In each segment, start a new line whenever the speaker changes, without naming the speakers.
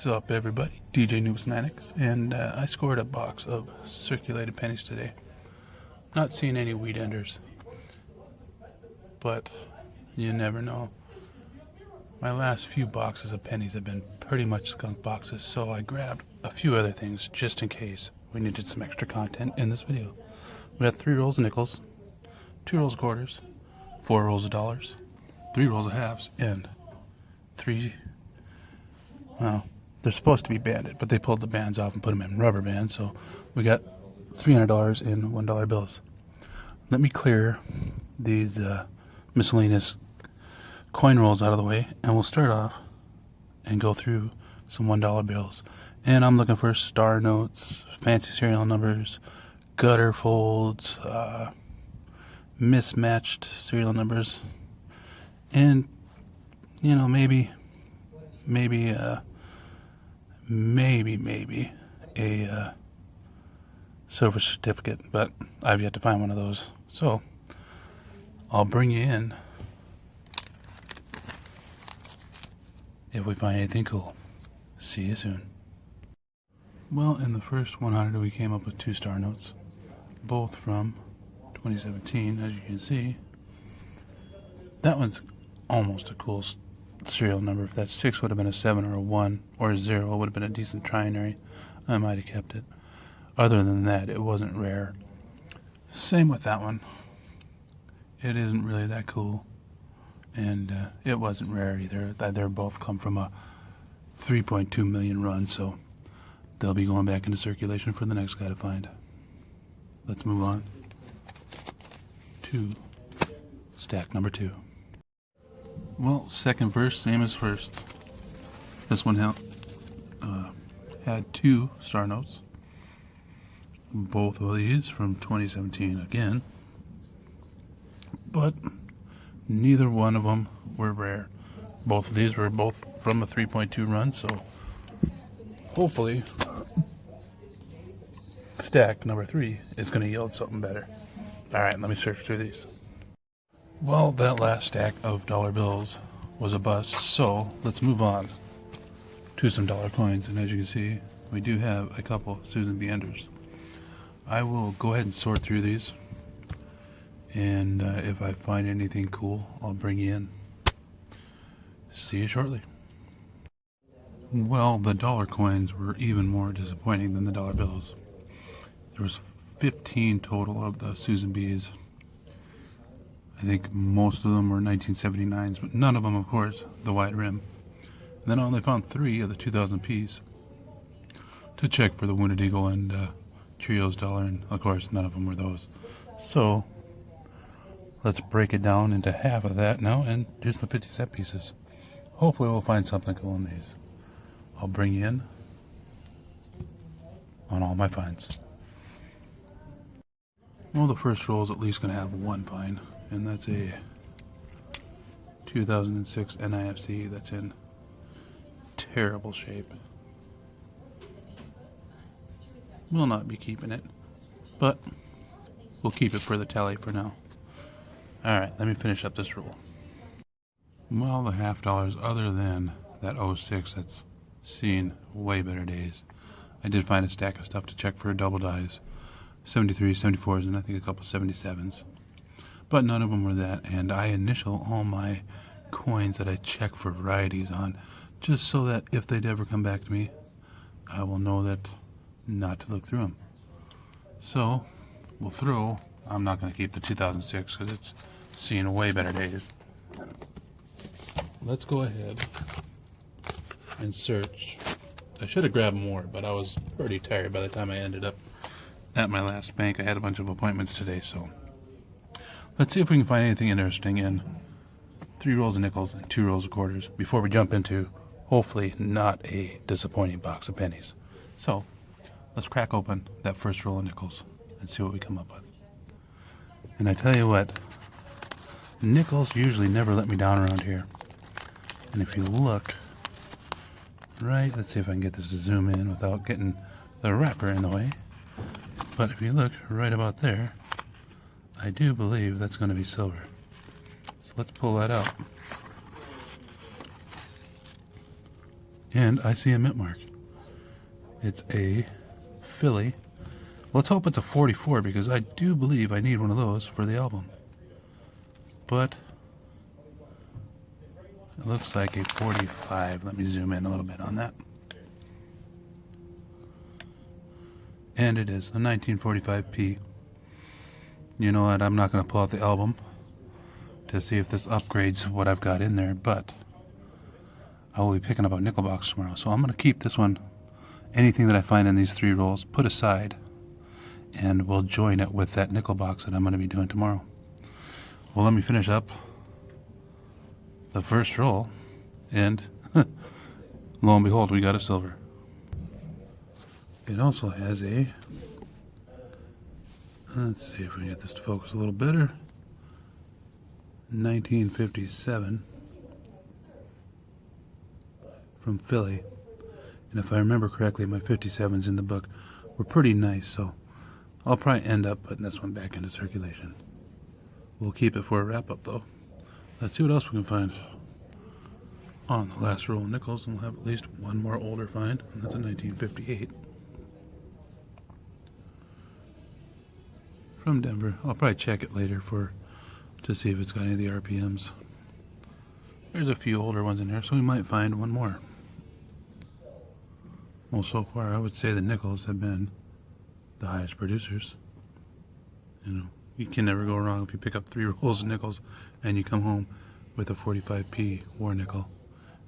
What's up, everybody? DJ Numismatics, and I scored a box of circulated pennies today. Not seeing any weed enders, but you never know. My last few boxes of pennies have been pretty much skunk boxes, so I grabbed a few other things just in case we needed some extra content in this video. We had 3 rolls of nickels, 2 rolls of quarters, 4 rolls of dollars, 3 rolls of halves, and 3, well, they're supposed to be banded, but they pulled the bands off and put them in rubber bands, so we got $300 in $1 bills. Let me clear these miscellaneous coin rolls out of the way, and we'll start off and go through some $1 bills. And I'm looking for star notes, fancy serial numbers, gutter folds, mismatched serial numbers, and maybe a silver certificate, but I've yet to find one of those. So I'll bring you in if we find anything cool. See you soon. Well, in the first 100 we came up with 2 star notes, both from 2017, as you can see. That one's almost a cool serial number. If that 6 would have been a 7 or a 1 or a 0, it would have been a decent trinary. I might have kept it. Other than that, it wasn't rare. Same with that one. It isn't really that cool, and it wasn't rare either. They're both come from a 3.2 million run, so they'll be going back into circulation for the next guy to find. Let's move on to stack number 2. Well, second verse, same as first. This one had 2 star notes. Both of these from 2017 again. But neither one of them were rare. Both of these were both from a 3.2 run, so hopefully stack number 3 is going to yield something better. Alright, let me search through these. Well, that last stack of dollar bills was a bust, so let's move on to some dollar coins. And as you can see, we do have a couple Susan B. Enders. I will go ahead and sort through these, and if I find anything cool, I'll bring you in. See you shortly. Well, the dollar coins were even more disappointing than the dollar bills. There was 15 total of the Susan B's. I think most of them were 1979s, but none of them, of course, the wide rim. And then I only found 3 of the 2000 P's to check for the Wounded Eagle and Cheerios dollar, and of course none of them were those. So let's break it down into half of that now and do some 50-cent pieces. Hopefully we'll find something cool in these. I'll bring you in on all my finds. Well, the first roll is at least going to have one find, and that's a 2006 NIFC that's in terrible shape. We'll not be keeping it, but we'll keep it for the tally for now. Alright, let me finish up this roll. Well, the half dollars, other than that 06 that's seen way better days, I did find a stack of stuff to check for double dies. 73s, 74s, and I think a couple 77s. But none of them were that, and I initial all my coins that I check for varieties on, just so that if they'd ever come back to me, I will know that not to look through them. So we'll throw, I'm not going to keep the 2006 because it's seen way better days. Let's go ahead and search. I should have grabbed more, but I was pretty tired by the time I ended up at my last bank. I had a bunch of appointments today, so let's see if we can find anything interesting in 3 rolls of nickels and 2 rolls of quarters before we jump into, hopefully, not a disappointing box of pennies. So let's crack open that first roll of nickels and see what we come up with. And I tell you what, nickels usually never let me down around here. And if you look right, let's see if I can get this to zoom in without getting the wrapper in the way. But if you look right about there, I do believe that's going to be silver. So let's pull that out. And I see a mint mark. It's a Philly. Let's hope it's a 44 because I do believe I need one of those for the album. But it looks like a 45. Let me zoom in a little bit on that. And it is a 1945p. You know what? I'm not going to pull out the album to see if this upgrades what I've got in there, but I will be picking up a nickel box tomorrow. So I'm going to keep this one, anything that I find in these 3 rolls, put aside, and we'll join it with that nickel box that I'm going to be doing tomorrow. Well, let me finish up the first roll, and lo and behold, we got a silver. It also has a, let's see if we can get this to focus a little better, 1957 from Philly. And if I remember correctly, my 57s in the book were pretty nice, so I'll probably end up putting this one back into circulation. We'll keep it for a wrap-up, though. Let's see what else we can find on the last roll of nickels, and we'll have at least one more older find, and that's a 1958 from Denver. I'll probably check it later to see if it's got any of the RPMs. There's a few older ones in here, so we might find one more. Well, so far I would say the nickels have been the highest producers. You know, you can never go wrong if you pick up 3 rolls of nickels and you come home with a 45p war nickel.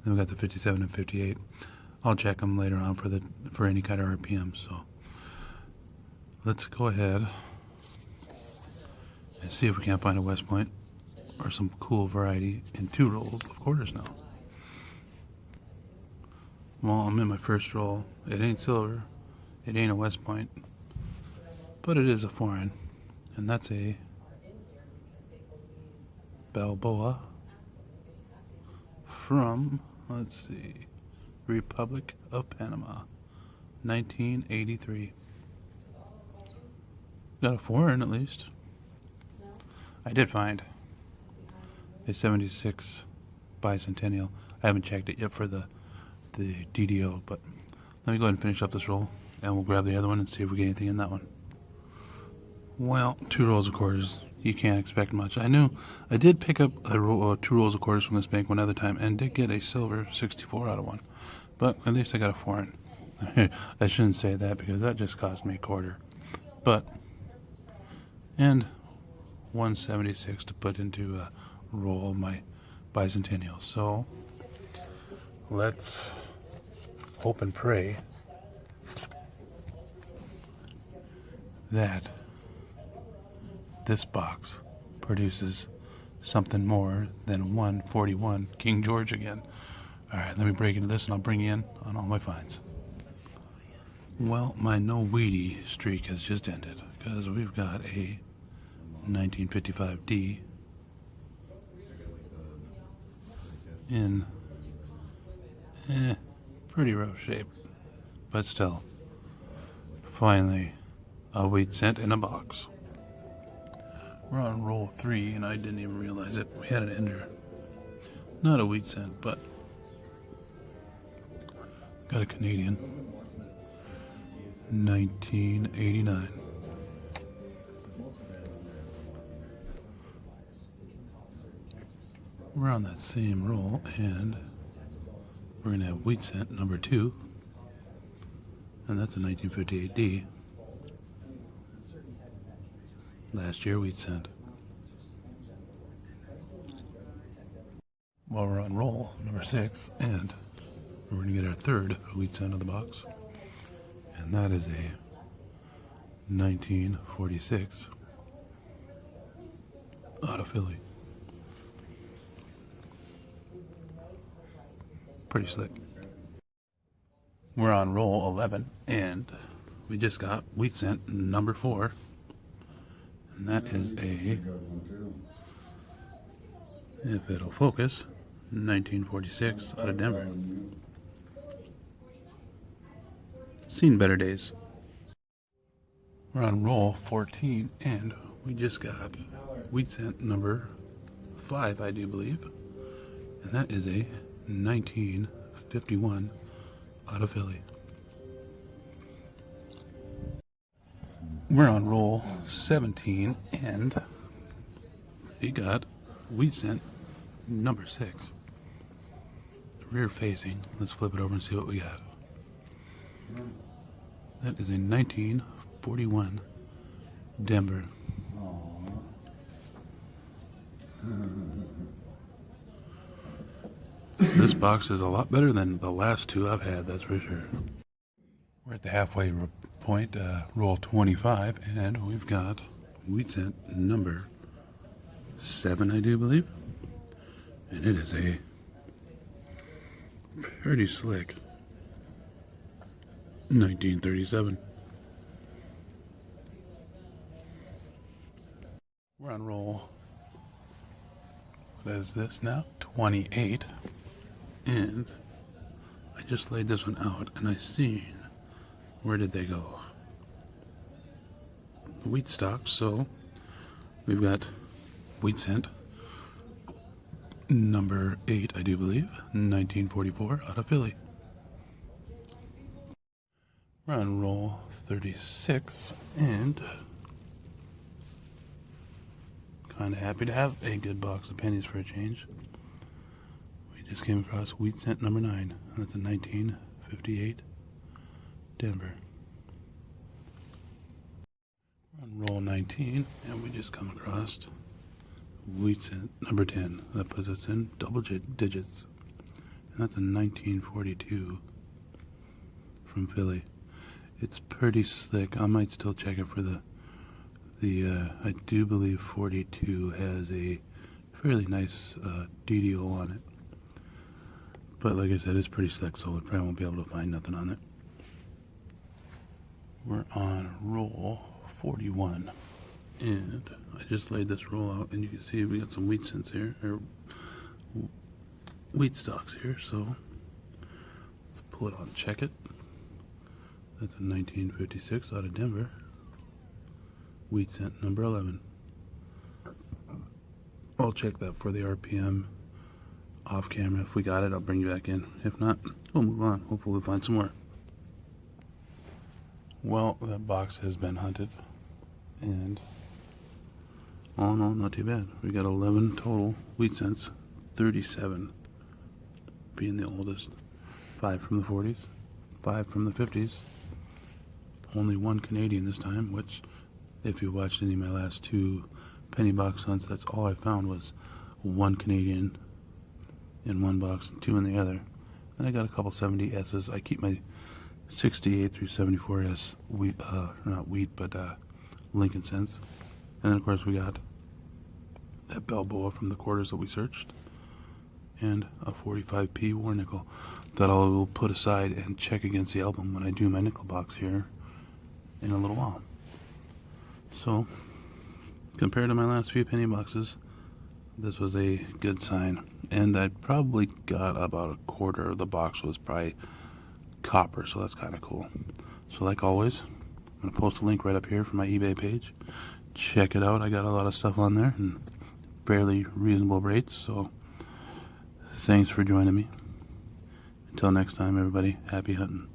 Then we got the 57 and 58. I'll check them later on for any kind of RPM. So let's go ahead and see if we can't find a West Point or some cool variety in 2 rolls of quarters now. Well, I'm in my first roll. It ain't silver, it ain't a West Point, but it is a foreign, and that's a Balboa from, let's see, Republic of Panama, 1983. Got a foreign at least. I did find a 76 bicentennial. I haven't checked it yet for the DDO, but let me go ahead and finish up this roll, and we'll grab the other one and see if we get anything in that one. Well, 2 rolls of quarters. You can't expect much. I did pick up 2 rolls of quarters from this bank one other time and did get a silver 64 out of one, but at least I got a foreign. I shouldn't say that because that just cost me a quarter, but and 176 to put into a roll of my bicentennial. So let's hope and pray that this box produces something more than 141 King George again. Alright, let me break into this and I'll bring you in on all my finds. Well, my no weedy streak has just ended because we've got a 1955D in pretty rough shape, but still, finally a wheat cent in a box. We're on roll 3 and I didn't even realize it. We had an ender, not a wheat cent, but got a Canadian 1989. We're on that same roll, and we're going to have wheat cent number 2, and that's a 1958D. Last year wheat cent. Well, we're on roll number 6, and we're going to get our 3rd wheat cent of the box, and that is a 1946 out of Philly. Pretty slick. We're on roll 11, and we just got wheat cent number 4, and that is a, if it'll focus, 1946 out of Denver. Seen better days. We're on roll 14, and we just got wheat cent number 5, I do believe, and that is a 1951 out of Philly. We're on roll 17, and we got wheat cent number 6. Rear facing. Let's flip it over and see what we got. That is a 1941 Denver. This box is a lot better than the last two I've had, that's for sure. We're at the halfway point, roll 25, and we've got wheat cent number 7, I do believe. And it is a pretty slick 1937. We're on roll, what is this now? 28. And I just laid this one out and I seen, where did they go? Wheat stocks. So we've got wheat cent number 8, I do believe, 1944, out of Philly. We're on roll 36, and kind of happy to have a good box of pennies for a change. We just came across wheat cent number 9. That's a 1958 Denver. We're on roll 19, and we just come across wheat cent number 10. That puts us in double digits, and that's a 1942 from Philly. It's pretty slick. I might still check it for the I do believe 42 has a fairly nice DDO on it, but like I said, it's pretty slick, so we probably won't be able to find nothing on it. We're on roll 41, and I just laid this roll out, and you can see we got some wheat cents here, or wheat stocks here, so let's pull it on, check it. That's a 1956 out of Denver. Wheat cent number 11. I'll check that for the RPM off camera. If we got it, I'll bring you back in. If not, we'll move on. Hopefully we'll find some more. Well, that box has been hunted, and oh no, not too bad. We got 11 total wheat cents, 37 being the oldest, 5 from the 40s, 5 from the 50s, only 1 Canadian this time, which if you watched any of my last 2 penny box hunts, that's all I found was 1 Canadian in one box and 2 in the other. And I got a couple 70S's. I keep my 68 through 74S wheat, not wheat, but Lincoln cents. And then of course we got that Balboa from the quarters that we searched, and a 45p war nickel that I will put aside and check against the album when I do my nickel box here in a little while. So compared to my last few penny boxes, this was a good sign, and I probably got about a quarter of the box was probably copper, so that's kind of cool. So like always, I'm going to post a link right up here for my eBay page. Check it out. I got a lot of stuff on there and fairly reasonable rates, so thanks for joining me. Until next time, everybody, happy hunting.